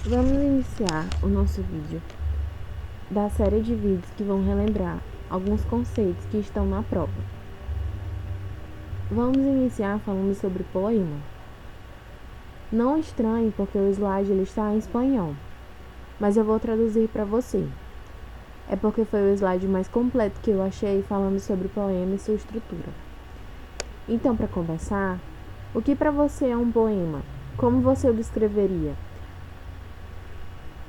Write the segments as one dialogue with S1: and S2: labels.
S1: Vamos iniciar o nosso vídeo da série de vídeos que vão relembrar alguns conceitos que estão na prova. Vamos iniciar falando sobre poema. Não estranhe porque o slide ele está em espanhol, mas eu vou traduzir para você. É porque foi o slide mais completo que eu achei falando sobre poema e sua estrutura. Então, para começar, o que para você é um poema? Como você o descreveria?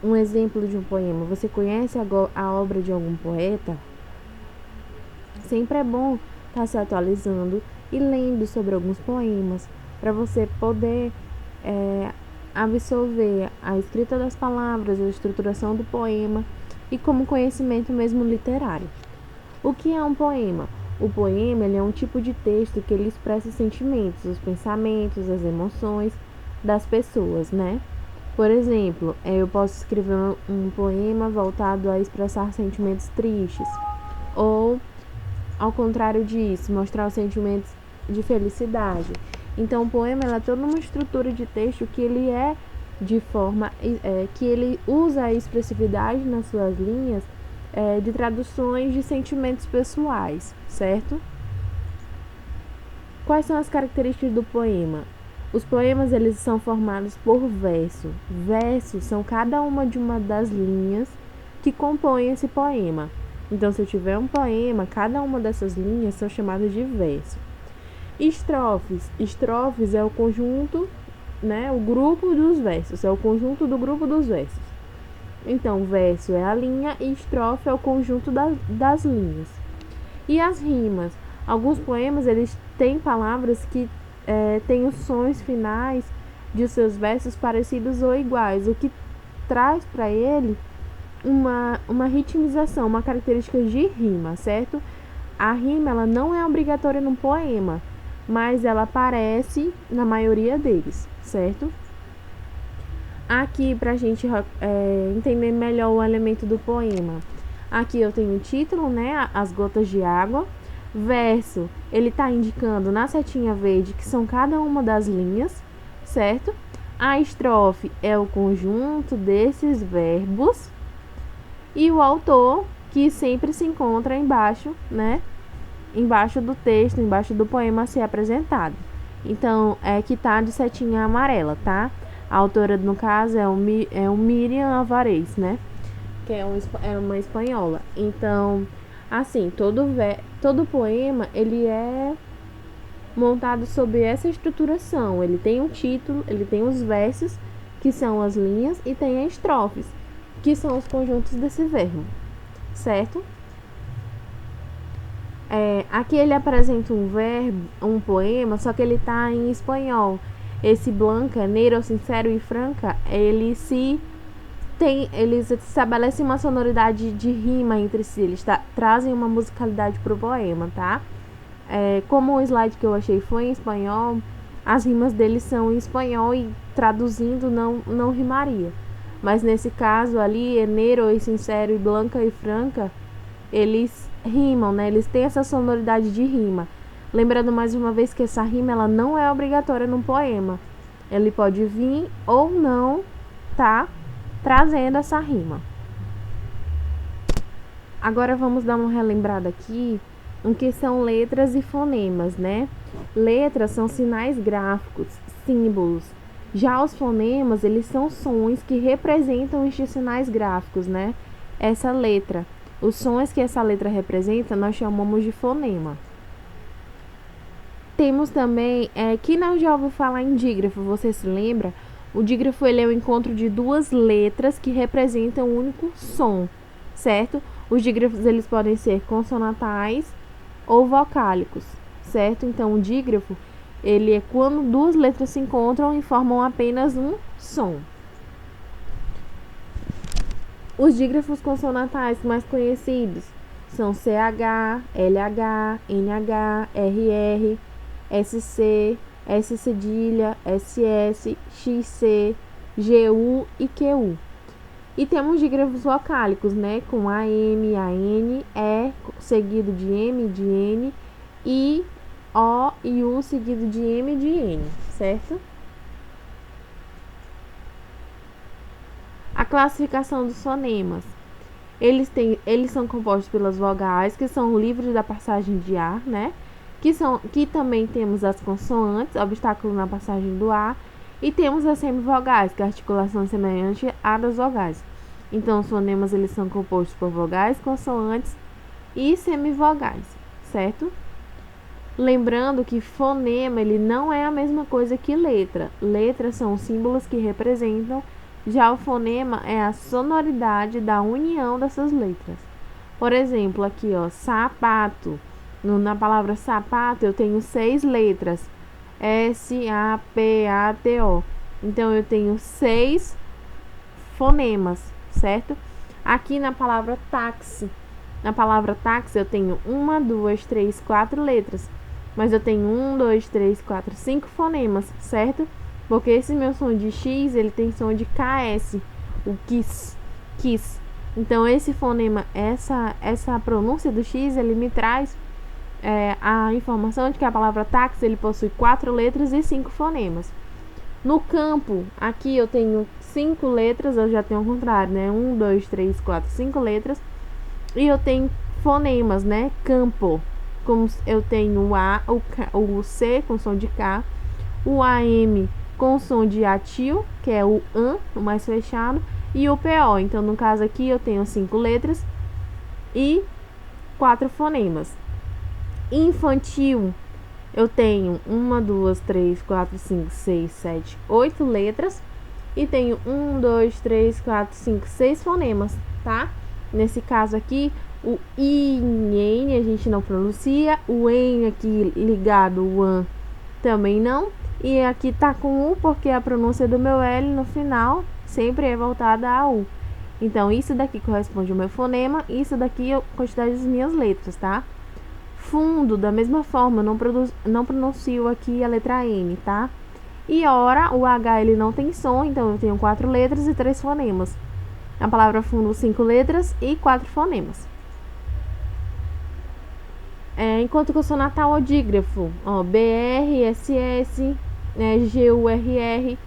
S1: Um exemplo de um poema. Você conhece a obra de algum poeta? Sempre é bom estar se atualizando e lendo sobre alguns poemas para você poder absorver a escrita das palavras, a estruturação do poema e como conhecimento mesmo literário. O que é um poema? O poema ele é um tipo de texto que ele expressa os sentimentos, os pensamentos, as emoções das pessoas, né? Por exemplo, eu posso escrever um poema voltado a expressar sentimentos tristes, ou, ao contrário disso, mostrar os sentimentos de felicidade. Então, o poema é toda uma estrutura de texto que ele é de forma que ele usa a expressividade nas suas linhas de traduções de sentimentos pessoais, certo? Quais são as características do poema? Os poemas eles são formados por verso. Versos são cada uma das linhas que compõem esse poema. Então, se eu tiver um poema, cada uma dessas linhas são chamadas de verso. Estrofes. Estrofes é o conjunto, né? O grupo dos versos. É o conjunto do grupo dos versos. Então, verso é a linha e estrofe é o conjunto das linhas. E as rimas? Alguns poemas eles têm palavras que têm os sons finais de seus versos parecidos ou iguais, o que traz para ele uma ritmização, uma característica de rima, certo? A rima ela não é obrigatória num poema, mas ela aparece na maioria deles, certo? Aqui, para a gente entender melhor o elemento do poema, aqui eu tenho o título, né? As gotas de água. Verso, ele está indicando na setinha verde que são cada uma das linhas, certo? A estrofe é o conjunto desses verbos. E o autor, que sempre se encontra embaixo, né? Embaixo do texto, embaixo do poema a ser apresentado. Então, que tá de setinha amarela, tá? A autora, no caso, é o Miriam Alvarez, né? Que é uma espanhola. Então, assim, todo poema, ele é montado sobre essa estruturação. Ele tem um título, ele tem os versos, que são as linhas, e tem as estrofes, que são os conjuntos desse verbo, certo? Aqui ele apresenta um poema, só que ele está em espanhol. Esse Blanca, Neiro, Sincero e Franca, eles estabelecem uma sonoridade de rima entre si, eles trazem uma musicalidade para o poema, tá? Como o slide que eu achei foi em espanhol, as rimas deles são em espanhol e traduzindo não rimaria. Mas nesse caso ali, Neiro e Sincero e Blanca e Franca, eles rimam, né? Eles têm essa sonoridade de rima. Lembrando mais uma vez que essa rima ela não é obrigatória num poema. Ele pode vir ou não, tá? Trazendo essa rima. Agora vamos dar uma relembrada aqui o que são letras e fonemas, né? Letras são sinais gráficos, símbolos. Já os fonemas, eles são sons que representam estes sinais gráficos, né? Essa letra. Os sons que essa letra representa, nós chamamos de fonema. Temos também, quem não já ouviu falar em dígrafo, você se lembra? O dígrafo ele é o encontro de duas letras que representam um único som, certo? Os dígrafos eles podem ser consonantais ou vocálicos, certo? Então, o dígrafo ele é quando duas letras se encontram e formam apenas um som. Os dígrafos consonantais mais conhecidos são CH, LH, NH, RR, SC, S cedilha, SS, XC, GU e QU. E temos dígrafos vocálicos, né, com AM, AN, E seguido de M, de N, I, O e U seguido de M, de N, certo? A classificação dos fonemas. Eles são compostos pelas vogais, que são livres da passagem de ar, né? Que também temos as consoantes, obstáculo na passagem do ar, e temos as semivogais, que é a articulação semelhante à das vogais. Então, os fonemas eles são compostos por vogais, consoantes e semivogais, certo? Lembrando que fonema ele não é a mesma coisa que letra. Letras são símbolos que representam, já o fonema é a sonoridade da união dessas letras. Por exemplo, aqui, ó, sapato. Na palavra sapato eu tenho 6 letras. S-A-P-A-T-O. Então eu tenho 6 fonemas, certo? Aqui na palavra táxi. Na palavra táxi eu tenho 1, 2, 3, 4 letras. Mas eu tenho 1, 2, 3, 4, 5 fonemas, certo? Porque esse meu som de X, ele tem som de KS, o kiss, kiss. Então, esse fonema, essa pronúncia do X, ele me traz a informação de que a palavra táxi, ele possui 4 letras e 5 fonemas. No campo, aqui eu tenho 5 letras, eu já tenho ao contrário, né? 1, 2, 3, 4, 5 letras. E eu tenho fonemas, né? Campo. Como eu tenho o A, o C com som de K, o AM com som de atil, que é o AN, o mais fechado, e o PO. Então, no caso aqui, eu tenho 5 letras e 4 fonemas. Infantil, eu tenho 1, 2, 3, 4, 5, 6, 7, 8 letras e tenho 1, 2, 3, 4, 5, 6 fonemas, tá? Nesse caso aqui, o I, N, a gente não pronuncia, o N aqui ligado, o AN, também não. E aqui tá com U porque a pronúncia do meu L no final sempre é voltada a U. Então, isso daqui corresponde ao meu fonema, isso daqui é a quantidade das minhas letras, tá? Fundo, da mesma forma, não pronuncio aqui a letra N, tá? E hora, o H ele não tem som, então eu tenho 4 letras e 3 fonemas. A palavra fundo, 5 letras e 4 fonemas. Enquanto consonantal ou dígrafo, ó, BR, SS, GURR,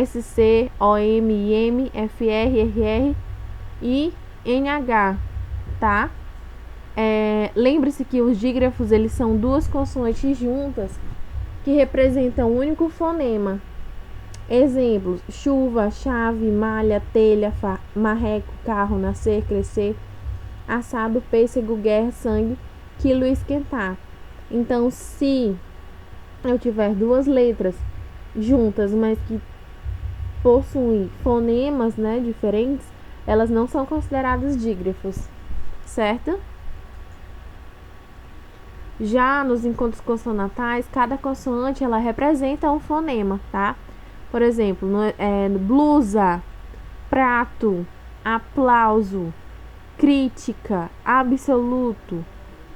S1: SC, OM, IM, FR, RR e NH, tá? Lembre-se que os dígrafos eles são 2 consoantes juntas que representam um único fonema. Exemplos: chuva, chave, malha, telha, marreco, carro, nascer, crescer, assado, pêssego, guerra, sangue, quilo, esquentar. Então, se eu tiver 2 letras juntas, mas que possuem fonemas, né, diferentes, elas não são consideradas dígrafos, certo? Já nos encontros consonantais, cada consoante ela representa um fonema, tá? Por exemplo, blusa, prato, aplauso, crítica, absoluto,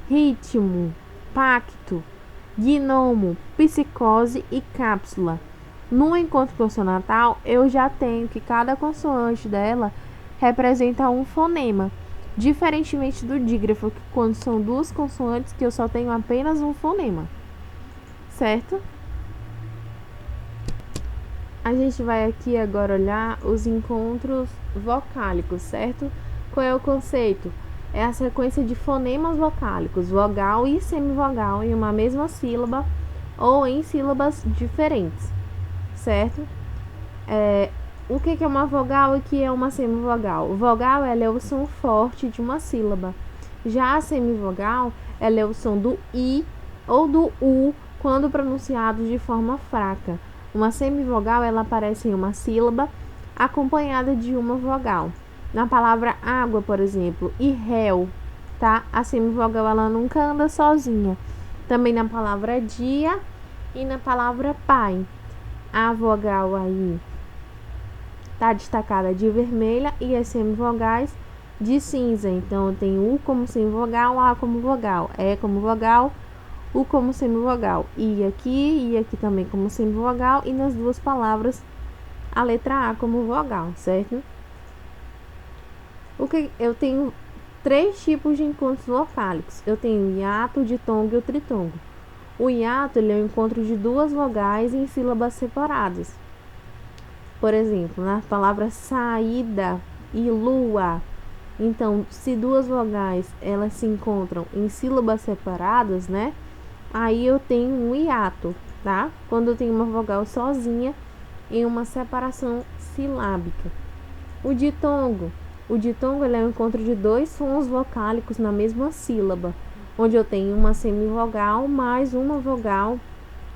S1: ritmo, pacto, gnomo, psicose e cápsula. No encontro consonantal, eu já tenho que cada consoante dela representa um fonema, diferentemente do dígrafo, que quando são 2 consoantes que eu só tenho apenas um fonema, certo? A gente vai aqui agora olhar os encontros vocálicos, certo? Qual é o conceito? É a sequência de fonemas vocálicos, vogal e semivogal, em uma mesma sílaba ou em sílabas diferentes, certo? O que é uma vogal e o que é uma semivogal? Vogal ela é o som forte de uma sílaba. Já a semivogal ela é o som do I ou do U quando pronunciado de forma fraca. Uma semivogal ela aparece em uma sílaba acompanhada de uma vogal. Na palavra água, por exemplo, e réu, tá? A semivogal ela nunca anda sozinha. Também na palavra dia e na palavra pai. A vogal aí tá destacada de vermelha e as semivogais de cinza. Então eu tenho U como semivogal, A como vogal, E como vogal, U como semivogal, I aqui também como semivogal, e nas 2 palavras a letra A como vogal, certo? Eu tenho 3 tipos de encontros vocálicos. Eu tenho o hiato, o ditongo e o tritongo. O hiato ele é o encontro de 2 vogais em sílabas separadas. Por exemplo, na palavra saída e lua. Então, se duas vogais elas se encontram em sílabas separadas, né? Aí eu tenho um hiato, tá? Quando eu tenho uma vogal sozinha em uma separação silábica. O ditongo. O ditongo ele é o encontro de dois sons vocálicos na mesma sílaba, onde eu tenho uma semivogal mais uma vogal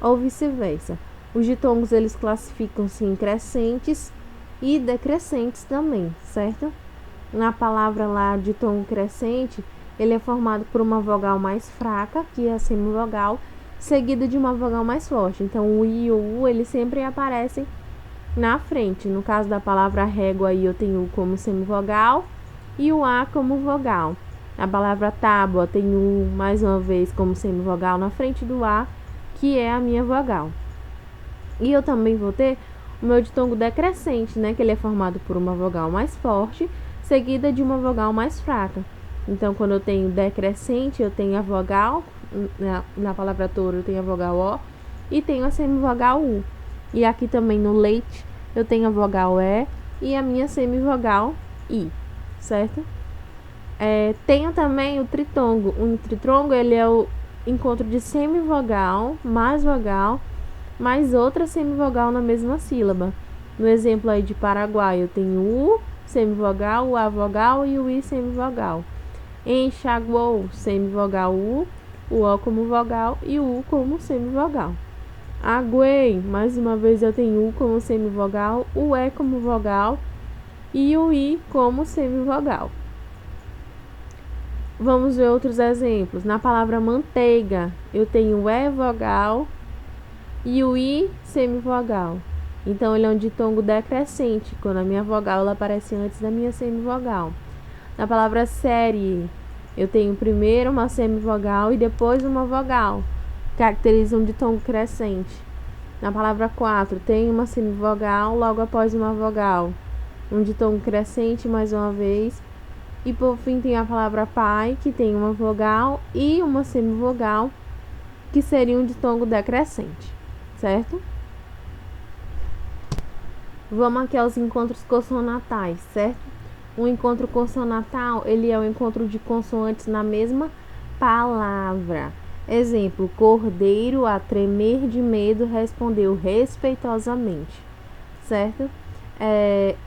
S1: ou vice-versa. Os ditongos eles classificam-se em crescentes e decrescentes também, certo? Na palavra lá ditongo crescente, ele é formado por uma vogal mais fraca, que é a semivogal, seguida de uma vogal mais forte. Então, o I e o U, eles sempre aparecem na frente. No caso da palavra régua, aí eu tenho U como semivogal e o A como vogal. A palavra tábua tem U mais uma vez como semivogal na frente do A, que é a minha vogal. E eu também vou ter o meu ditongo decrescente, né, que ele é formado por uma vogal mais forte, seguida de uma vogal mais fraca. Então, quando eu tenho decrescente, eu tenho a vogal, na palavra touro eu tenho a vogal O e tenho a semivogal U. E aqui também no leite eu tenho a vogal E e a minha semivogal I, certo? Tenho também o tritongo. O tritongo ele é o encontro de semivogal mais outra semivogal na mesma sílaba. No exemplo aí de Paraguai, eu tenho U semivogal, o A vogal e o I semivogal. Enxaguou, semivogal U, o O como vogal e o U como semivogal. Aguei, mais uma vez eu tenho U como semivogal, o E como vogal e o I como semivogal. Vamos ver outros exemplos. Na palavra manteiga, eu tenho o E vogal e o I semivogal. Então, ele é um ditongo decrescente, quando a minha vogal ela aparece antes da minha semivogal. Na palavra série, eu tenho primeiro uma semivogal e depois uma vogal, caracteriza um ditongo crescente. Na palavra 4, tem uma semivogal logo após uma vogal, um ditongo crescente mais uma vez. E por fim tem a palavra pai, que tem uma vogal e uma semivogal, que seria um ditongo decrescente, certo? Vamos aqui aos encontros consonantais, certo? Um encontro consonantal, ele é o encontro de consoantes na mesma palavra. Exemplo, cordeiro a tremer de medo respondeu respeitosamente, certo?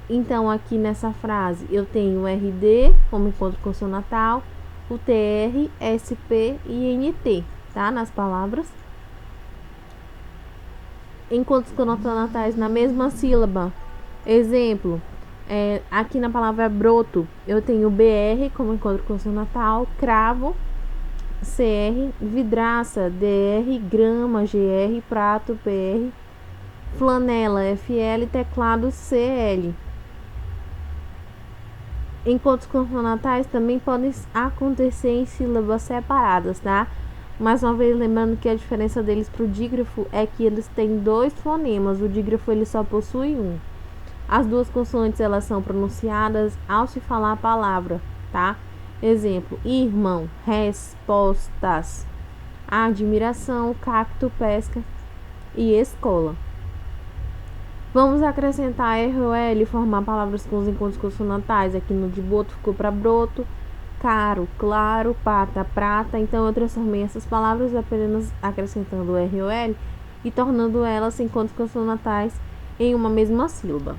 S1: Então, aqui nessa frase, eu tenho o RD como encontro consonantal, o TR, SP e NT, tá? Nas palavras. Encontros consonantais na mesma sílaba. Exemplo, aqui na palavra broto, eu tenho BR como encontro consonantal, cravo, CR, vidraça, DR, grama, GR, prato, PR, flanela, FL, teclado, CL. Encontros consonantais também podem acontecer em sílabas separadas, tá? Mais uma vez, lembrando que a diferença deles para o dígrafo é que eles têm dois fonemas, o dígrafo ele só possui um. As duas consoantes elas são pronunciadas ao se falar a palavra, tá? Exemplo, irmão, respostas, admiração, cacto, pesca e escola. Vamos acrescentar R ou L e formar palavras com os encontros consonantais. Aqui no de boto ficou para broto, caro, claro, pata, prata. Então eu transformei essas palavras apenas acrescentando R ou L e tornando elas encontros consonantais em uma mesma sílaba.